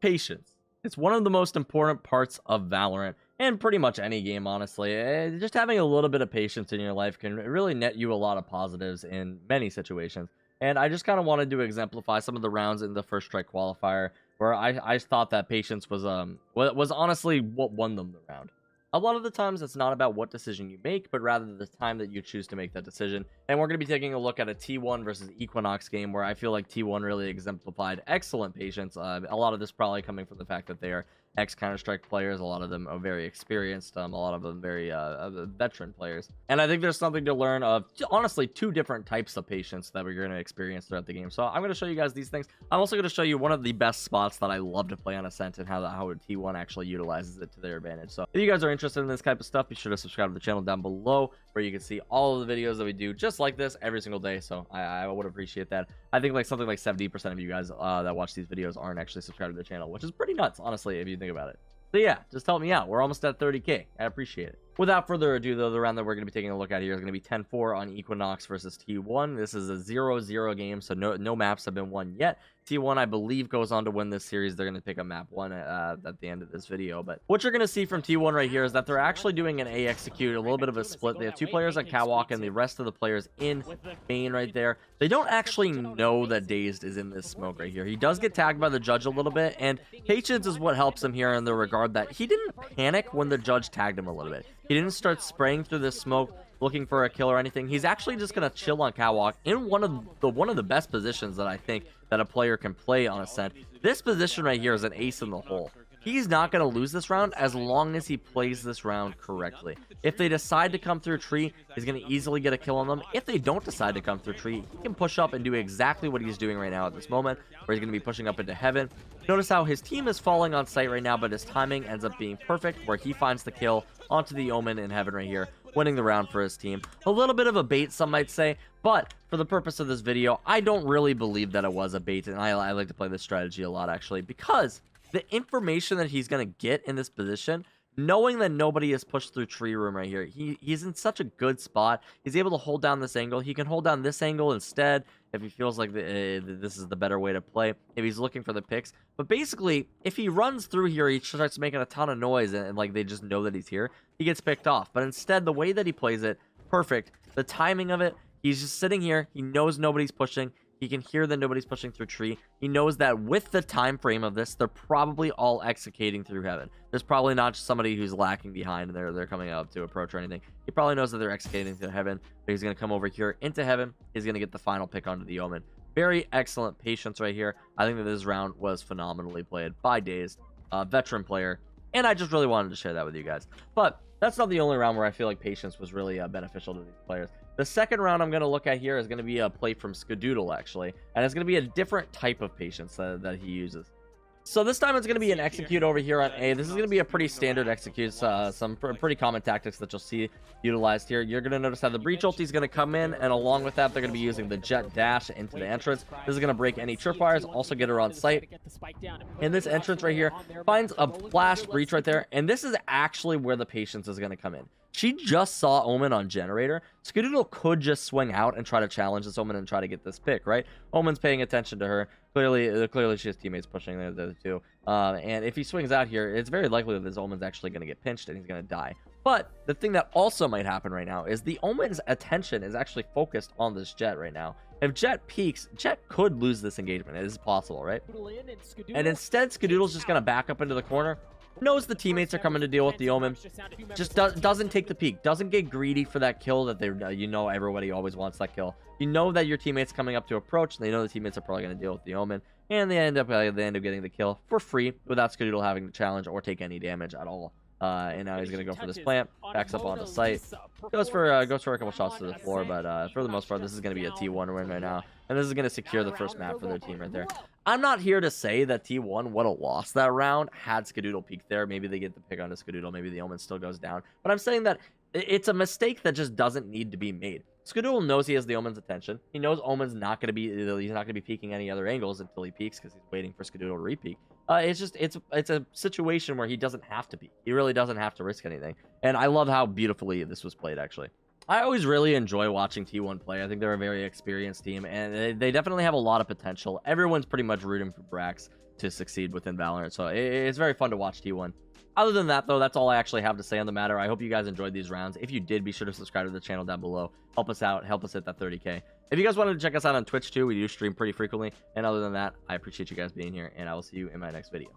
Patience. It's one of the most important parts of Valorant and pretty much any game, honestly. Just having a little bit of patience in your life can really net you a lot of positives in many situations. And I just kind of wanted to exemplify some of the rounds in the first strike qualifier where I thought that patience was honestly what won them the round. A lot of the times it's not about what decision you make, but rather the time that you choose to make that decision. And we're going to be taking a look at a T1 versus Equinox game where I feel like T1 really exemplified excellent patience. A lot of this probably coming from the fact that they are ex-Counter-Strike players. A lot of them are very experienced. A lot of them very veteran players. And I think there's something to learn of, honestly, two different types of patience that we're going to experience throughout the game. So I'm going to show you guys these things. I'm also going to show you one of the best spots that I love to play on Ascent and how T1 actually utilizes it to their advantage. So if you guys are interested in this type of stuff, be sure to subscribe to the channel down below where you can see all of the videos that we do just like this every single day. So I would appreciate that. I think like something like 70% of you guys that watch these videos aren't actually subscribed to the channel, which is pretty nuts, honestly, if you think about it. So yeah, just help me out. We're almost at 30k. I appreciate it. Without further ado, though, the round that we're going to be taking a look at here is going to be 10-4 on Equinox versus T1. This is a 0-0 game, so no maps have been won yet. T1, I believe, goes on to win this series. They're going to pick up map 1 at the end of this video. But what you're going to see from T1 right here is that they're actually doing an A execute, a little bit of a split. They have 2 players at catwalk and the rest of the players in main right there. They don't actually know that Dazed is in this smoke right here. He does get tagged by the judge a little bit, and patience is what helps him here in the regard that he didn't panic when the judge tagged him a little bit. He didn't start spraying through this smoke looking for a kill or anything. He's actually just gonna chill on catwalk in one of the best positions that I think that a player can play on Ascent. This position right here is an ace in the hole. He's not going to lose this round as long as he plays this round correctly. If they decide to come through tree, he's going to easily get a kill on them. If they don't decide to come through tree, he can push up and do exactly what he's doing right now at this moment, where he's going to be pushing up into heaven. Notice how his team is falling on site right now, but his timing ends up being perfect, where he finds the kill onto the Omen in heaven right here, winning the round for his team. A little bit of a bait, some might say, but for the purpose of this video, I don't really believe that it was a bait, and I like to play this strategy a lot, actually, because the information that he's going to get in this position, knowing that nobody is pushed through tree room right here, he's in such a good spot. He's able to hold down this angle. He can hold down this angle instead if he feels like this is the better way to play, if he's looking for the picks. But basically, if he runs through here, he starts making a ton of noise, and like they just know that he's here, he gets picked off. But instead, the way that he plays it, perfect. The timing of it, he's just sitting here. He knows nobody's pushing. He can hear that nobody's pushing through tree. He knows that with the time frame of this, they're probably all executing through heaven. There's probably not just somebody who's lacking behind and they're coming up to approach or anything. He probably knows that they're executing through heaven, but he's going to come over here into heaven. He's going to get the final pick onto the Omen. Very excellent patience right here. I think that this round was phenomenally played by Dazed, a veteran player, and I just really wanted to share that with you guys. But that's not the only round where I feel like patience was really beneficial to these players. The second round I'm going to look at here is going to be a play from Skadoodle, actually. And it's going to be a different type of patience that he uses. So this time it's going to be an execute over here on A. This is going to be a pretty standard execute. Some pretty common tactics that you'll see utilized here. You're going to notice how the breach ulti is going to come in. And along with that, they're going to be using the jet dash into the entrance. This is going to break any tripwires. Also get her on site. And this entrance right here finds a flash breach right there. And this is actually where the patience is going to come in. She just saw Omen on generator. Skadoodle could just swing out and try to challenge this Omen and try to get this pick, right? Omen's paying attention to her. Clearly she has teammates pushing the two. And if he swings out here, it's very likely that this Omen's actually going to get pinched and he's going to die. But the thing that also might happen right now is the Omen's attention is actually focused on this Jet right now. If Jet peeks, Jet could lose this engagement. It is possible, right? And instead, Skadoodle's just going to back up into the corner. Knows the teammates are coming to deal with the Omen. Just doesn't take the peek. Doesn't get greedy for that kill that everybody always wants that kill. You know that your teammates coming up to approach. And they know the teammates are probably going to deal with the Omen. And they end up getting the kill for free without Skadoodle having to challenge or take any damage at all. And now he's going to go for this plant, backs up on the site, goes for a couple shots to the floor, but for the most part, this is going to be a T1 win right now, and this is going to secure the first map for their team right there. I'm not here to say that T1 would have lost that round had Skadoodle peeked there. Maybe they get the pick onto Skadoodle, maybe the Omen still goes down, but I'm saying that it's a mistake that just doesn't need to be made. Skadoodle knows he has the Omen's attention. He knows Omen's he's not going to be peeking any other angles until he peeks because he's waiting for Skadoodle to re-peek. It's a situation where he doesn't have to peek. He really doesn't have to risk anything. And I love how beautifully this was played, actually. I always really enjoy watching T1 play. I think they're a very experienced team, and they definitely have a lot of potential. Everyone's pretty much rooting for Brax. to succeed within Valorant. So it's very fun to watch T1. Other than that, though, that's all I actually have to say on the matter. I hope you guys enjoyed these rounds. If you did, be sure to subscribe to the channel down below. Help us out. Help us hit that 30K. If you guys wanted to check us out on Twitch too, we do stream pretty frequently. And other than that, I appreciate you guys being here, and I will see you in my next video.